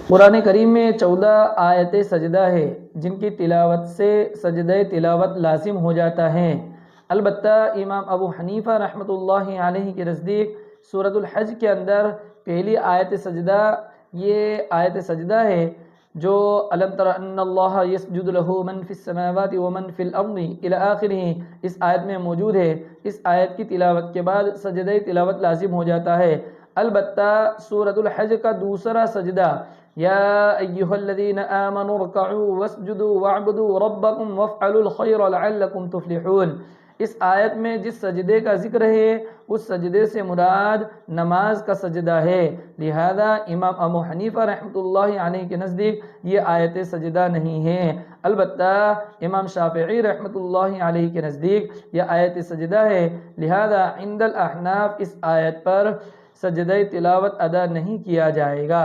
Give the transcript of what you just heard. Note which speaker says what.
Speaker 1: कुरान करीम में 14 आयत सजदा है जिनकी तिलावत से सजदे तिलावत लाजिम हो जाता है। अलबत्ता इमाम अबू हनीफ़ा रहमतुल्लाहि अलैहि के नज़दीक सूरतुल हज के अंदर पहली आयत सजदा ये आयत सजदा है जो अलम तरा अन्नल्लाह यस्जुदु लहू मन फिस समावाति व मन फिल अर्दि इला आखिरिह इस आयत में मौजूद है। इस आयत की तिलावत के बाद सजदे तिलावत लाजिम हो जाता है। अलबत्ता सूरतुल हज का दूसरा सजदा या अय्युहल्लज़ीना आमनू रकअू वस्जुदू वअबुदू रब्बकुम वफ़अलुल खैर लअल्लकुम तुफ़्लिहून, इस आयत में जिस सजदे का जिक्र है उस सजदे से मुराद नमाज का सजदा है। लिहाजा इमाम अबू हनीफ़ा रहमतुल्लाहि अलैहि के नज़दीक ये आयत सजदा नहीं है। अलबत्ता इमाम शाफ़िई रहमतुल्लाहि अलैहि के नज़दीक यह आयत सजदा है। लिहाजा इंदल अहनाफ इस आयत पर सजदे तिलावत अदा नहीं किया जाएगा।